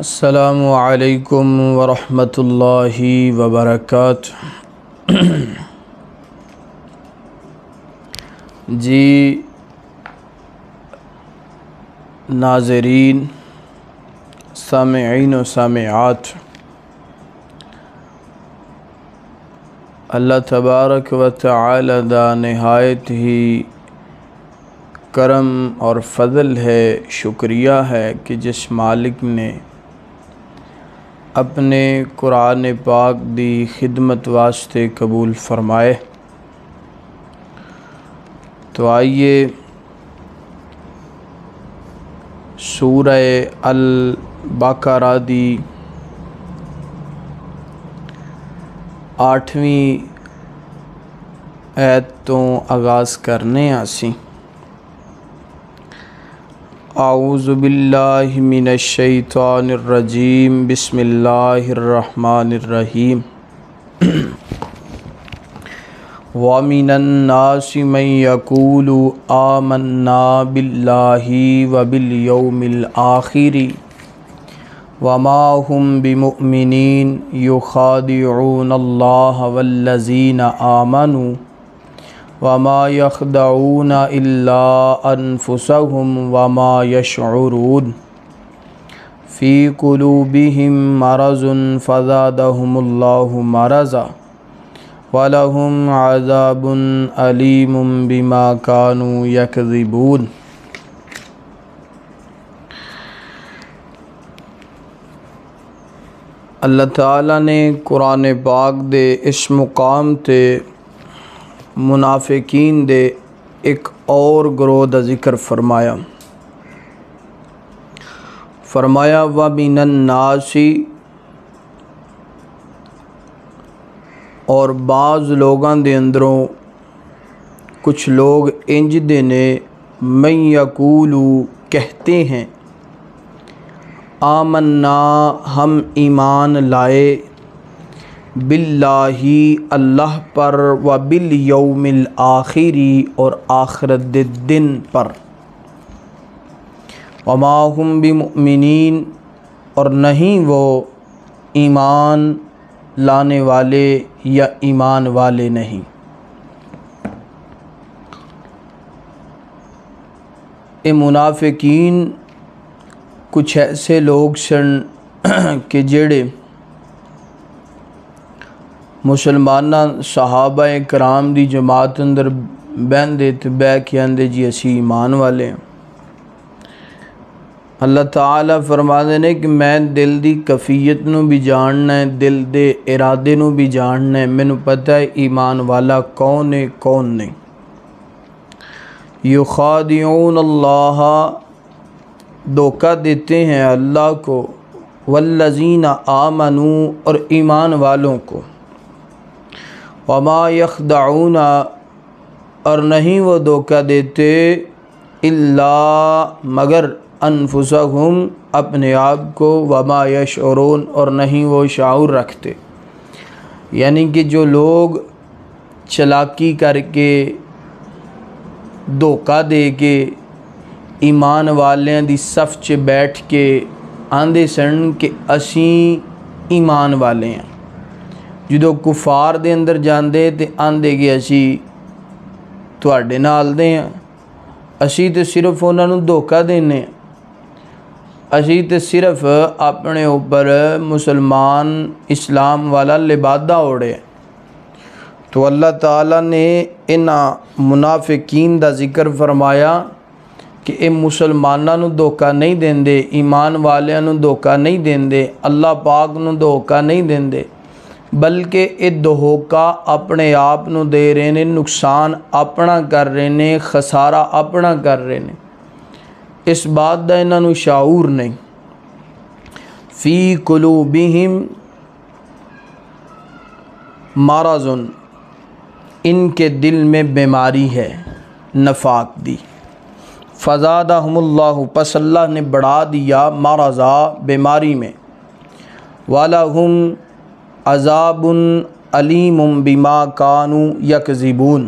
السلام علیکم ورحمۃ اللہ وبرکاتہ۔ جی ناظرین، سامعین و سامعات، اللہ تبارک و تعالی دا نہایت ہی کرم اور فضل ہے، شکریہ ہے کہ جس مالک نے اپنے قرآن پاک دی خدمت واسطے قبول فرمائے۔ تو آئیے سورہ البقرہ دی 8ویں آیت تو آغاز کرنے آسی۔ اعوذ باللہ من الشیطان الرجیم، بسم اللہ الرحمن الرحیم۔ وَمِنَ النَّاسِ مَن يَقُولُ آمَنَّا بِاللَّهِ وَبِالْيَوْمِ الْآخِرِ وَمَا هُمْ بِمُؤْمِنِينَ يُخَادِعُونَ اللَّهَ وَالَّذِينَ آمَنُوا وَمَا يَخْدَعُونَ إِلَّا أَنفُسَهُمْ وَمَا يَشْعُرُونَ فِي قُلُوبِهِم مَّرَضٌ فَزَادَهُمُ اللَّهُ مَرَضًا وَلَهُمْ عَذَابٌ أَلِيمٌ بِمَا كَانُوا يَكْذِبُونَ۔ اللہ تعالیٰ نے قرآن پاک دے اس مقام تے منافقین دے ایک اور گروہ دا ذکر فرمایا۔ وَمِنَ النَّاسِ، اور بعض لوگاں دے اندروں کچھ لوگ انج دے نے، مَن یقولو کہتے ہیں، آمنا ہم ایمان لائے، باللہ اللہ پر، و بالیوم الآخری اور آخرت دے دن پر، وما ہم بمؤمنین اور نہیں وہ ایمان لانے والے یا ایمان والے نہیں۔ اے منافقین کچھ ایسے لوگ سن کہ جڑے مسلمانہ صحابہ کرام دی جماعت اندر بہندے تے بہ کے آندے جی اسی ایمان والے ہیں۔ اللہ تعالیٰ فرماتے ہیں کہ میں دل دی کفیت نو بھی جاننا ہے، دل دے ارادے نو بھی جاننا ہے، مینوں پتہ ہے ایمان والا کون ہے کون نہیں۔ یخادعون اللہ، دھوکہ دیتے ہیں اللہ کو، والذین آمنوا اور ایمان والوں کو، وما یخدعون اور نہیں وہ دھوکہ دیتے، الا مگر انفسہم اپنے آپ کو، وما یشعرون اور نہیں وہ شعور رکھتے۔ یعنی کہ جو لوگ چلاکی کر کے دھوکہ دے کے ایمان والیاں دی صف چ بیٹھ کے آندے سن کہ اسیں ایمان والے ہیں، جدو کفار دے اندر جاندے تے آندے کہ اسی تواڈے نال دے ہیں، اسی تے صرف انہاں نوں دھوکہ دینے ہیں، اسی تے صرف اپنے اوپر مسلمان اسلام والا لبادہ اوڑے۔ تو اللہ تعالیٰ نے انہاں منافقین دا ذکر فرمایا کہ اے مسلماناں نوں دھوکہ نہیں دیندے، ایمان والیاں نوں دھوکہ نہیں دیندے، اللہ پاک نوں دھوکہ نہیں دیندے، بلکہ اے دھوکہ اپنے آپ نوں دے رہے نے، نقصان اپنا کر رہے نے، خسارہ اپنا کر رہے نے، اس بات دا انہاں نوں شعور نہیں۔ فی قلوبہم مرض، ان کے دل میں بیماری ہے نفاق دی، فزادہم اللہ پس اللہ نے بڑھا دیا مرضا بیماری میں، وَلَهُمْ عذاب علیم بما کانوا یکذبون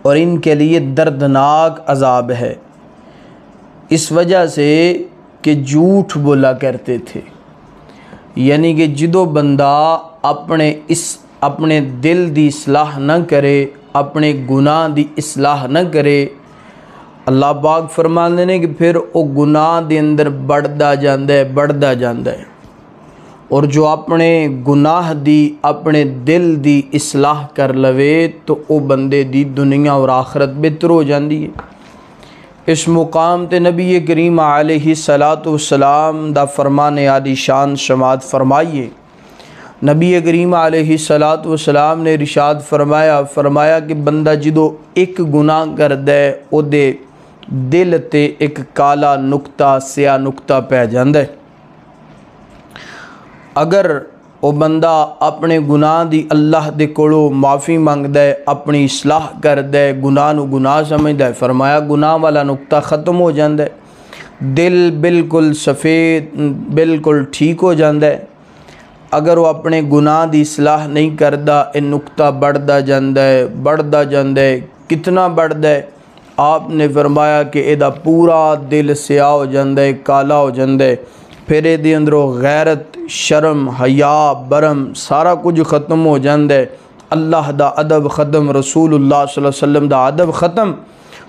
اور ان کے لیے دردناک عذاب ہے اس وجہ سے کہ جھوٹ بولا کرتے تھے، یعنی کہ جدو بندہ اپنے دل دی اصلاح نہ کرے، اپنے گناہ دی اصلاح نہ کرے، اللہ پاک فرماندے نے کہ پھر وہ گناہ دے اندر بڑھدا جاندا ہے، اور جو اپنے گناہ دی اپنے دل دی اصلاح کر لوے تو وہ بندے دی دنیا اور آخرت بہتر ہو جاندی ہے۔ اس مقام تے نبی کریم علیہ السلام دا فرمان عالی شان سماعت فرمائیے۔ نبی کریم علیہ السلام نے ارشاد فرمایا کہ بندہ جدو ایک گناہ کردے او دے دل تے ایک کالا نقطہ سیاہ نقطہ پہ جاندے، اگر وہ بندہ اپنے گناہ دی اللہ دے کولو معافی مانگدا ہے، اپنی اصلاح کردا ہے، گناہ نو گناہ سمجھدا ہے، فرمایا گناہ والا نقطہ ختم ہو جاندا ہے، دل بالکل سفید بالکل ٹھیک ہو جاندا ہے۔ اگر وہ اپنے گناہ دی اصلاح نہیں کردا، یہ نقطہ بڑھدا جاندا ہے، کتنا بڑھدا ہے؟ آپ نے فرمایا کہ یہ پورا دل سیاہ ہو جاندا ہے، کالا ہو جاندا ہے، پھر یہ اندروں غیرت، شرم، حیا، برم سارا کچھ ختم ہو جاندا ہے، اللہ دا ادب ختم، رسول اللہ صلی اللہ علیہ وسلم دا ادب ختم۔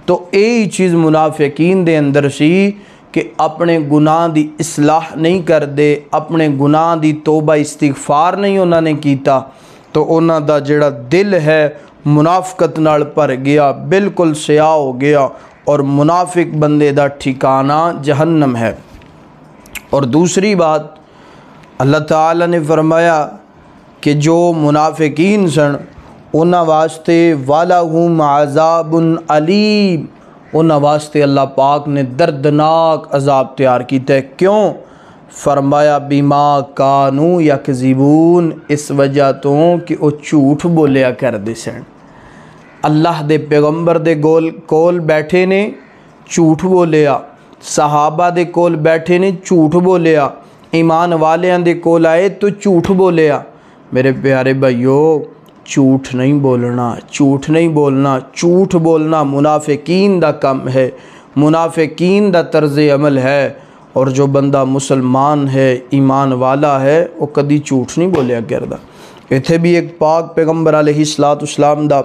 تو یہی چیز منافقین دے اندر سی کہ اپنے گناہ دی اصلاح نہیں کردے، اپنے گناہ دی توبہ استغفار نہیں انہوں نے کیتا، تو انہوں دا جڑا دل ہے منافقت نال پر گیا، بالکل سیاہ ہو گیا، اور منافق بندے دا ٹھکانہ جہنم ہے۔ اور دوسری بات اللہ تعالیٰ نے فرمایا کہ جو منافقین سن انہاں واسطے وَلَهُمْ عَذَابٌ عَلِيمٌ، انہاں واسطے اللہ پاک نے دردناک عذاب تیار کیتا ہے۔ کیوں؟ فرمایا بِمَا كَانُوا يَكْذِبُونَ، اس وجہ تو کہ وہ جھوٹ بولیا کردے سن، اللہ دے پیغمبر دے کول بیٹھے نے جھوٹ بولیا، صحابہ دے کول بیٹھے نے جھوٹ بولیا، ایمان والیاں دے کول آئے تو جھوٹ بولیا۔ میرے پیارے بھائیو، جھوٹ نہیں بولنا، جھوٹ بولنا منافقین دا کم ہے، منافقین دا طرز عمل ہے، اور جو بندہ مسلمان ہے، ایمان والا ہے، وہ کدی جھوٹ نہیں بولیا کردا۔ ایتھے بھی ایک پاک پیغمبر علیہ السلام دا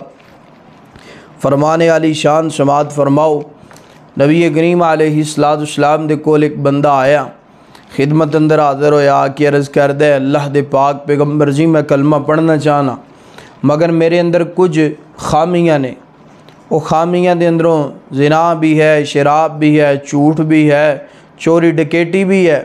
فرمان علی شان سماعت فرماؤ۔ نبی کریم علیہ السلام دے کول ایک بندہ آیا، خدمت اندر حاضر ہویا کہ عرض کردے اللہ دے پاک پیغمبر جی میں کلمہ پڑھنا چاہنا، مگر میرے اندر کچھ خامیاں نے، وہ خامیاں دے اندروں زنا بھی ہے، شراب بھی ہے، جھوٹ بھی ہے، چوری ڈکیٹی بھی ہے،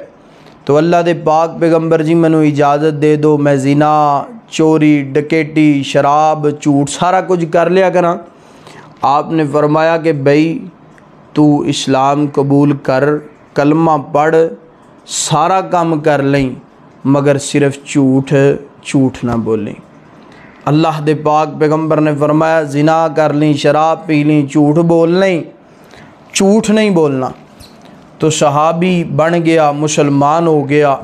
تو اللہ دے پاک پیغمبر جی منو اجازت دے دو میں زنا، چوری ڈکیٹی، شراب، جھوٹ سارا کچھ کر لیا کراں۔ آپ نے فرمایا کہ بھئی تو اسلام قبول کر، کلمہ پڑھ، سارا کام کر لیں، مگر صرف جھوٹ نہ بولیں۔ اللہ دے پاک پیغمبر نے فرمایا زنا کر لیں، شراب پی لیں، جھوٹ بول لیں، جھوٹ نہیں بولنا۔ تو صحابی بن گیا، مسلمان ہو گیا،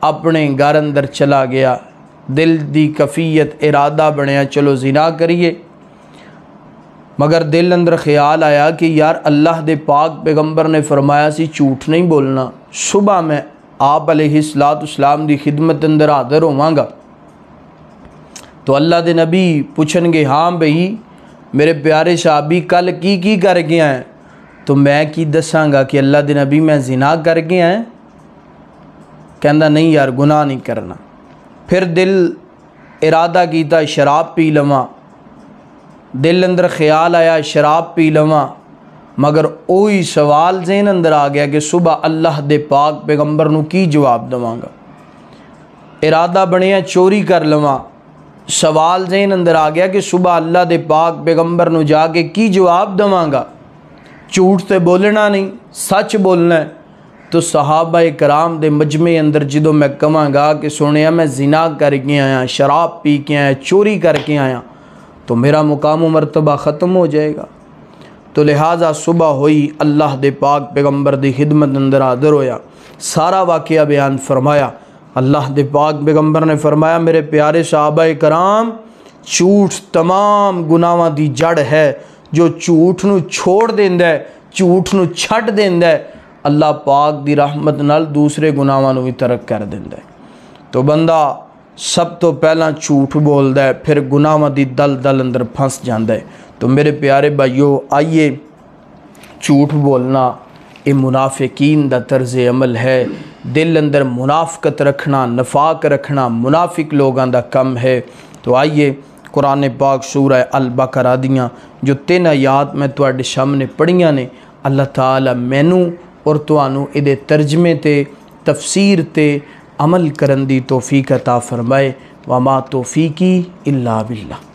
اپنے گھر اندر چلا گیا، دل دی کفیت ارادہ بنیا چلو زنا کریے، مگر دل اندر خیال آیا کہ یار اللہ دے پاک پیغمبر نے فرمایا سی جھوٹ نہیں بولنا، صبح میں آپ علیہ السلام دی خدمت اندر حاضر ہوواں گا تو اللہ دے نبی پوچھن گے ہاں بھئی میرے پیارے صحابی کل کی کر گیا ہیں، تو میں کی دساں گا کہ اللہ دے نبی میں زنا کر گیا ہیں؟ کہندا نہیں یار گناہ نہیں کرنا۔ پھر دل ارادہ کیتا شراب پی لواں، دل اندر خیال آیا شراب پی لواں، مگر اوہی سوال ذہن اندر آ گیا کہ صبح اللہ دے پاک پیغمبر نو کی جواب دواں گا۔ ارادہ بنیا چوری کر لواں، سوال ذہن اندر آ گیا کہ صبح اللہ دے پاک پیغمبر نو جا کے کی جواب دواں گا، جھوٹ تے بولنا نہیں، سچ بولنا ہے۔ تو صحابہ کرام دے مجمع اندر جدوں میں کہاں گا کہ سنیا میں زنا کر کے آیا، شراب پی کے آیا، چوری کر کے آیا، تو میرا مقام و مرتبہ ختم ہو جائے گا۔ تو لہٰذا صبح ہوئی، اللہ دے پاک پیغمبر دی خدمت اندر حاضر ہویا، سارا واقعہ بیان فرمایا۔ اللہ دے پاک پیغمبر نے فرمایا میرے پیارے صحابہ کرام، جھوٹ تمام گناہاں دی جڑ ہے، جو جھوٹ نو چھوڑ دیندا ہے، جھوٹ نو چھڈ دیندا ہے، اللہ پاک دی رحمت نال دوسرے گناہاں نوں بھی ترک کر دیندا ہے۔ تو بندہ سب تو پہلا جھوٹ بولدا ہے، پھر گناہاں دی دل اندر پھنس جاندا ہے۔ تو میرے پیارے بھائیو، آئیے جھوٹ بولنا یہ منافقین دا طرز عمل ہے۔ دل اندر منافقت رکھنا، نفاق رکھنا منافق لوگاں دا کم ہے۔ تو آئیے قرآن پاک سورہ البقرہ دیاں جو 3 آیات میں تواڈے سامنے پڑھیاں نے، اللہ تعالی مینوں اور تانوں دے ترجمے تے تفسیر تے عمل کرن دی توفیق عطا فرمائے۔ وما توفیقی الا باللہ۔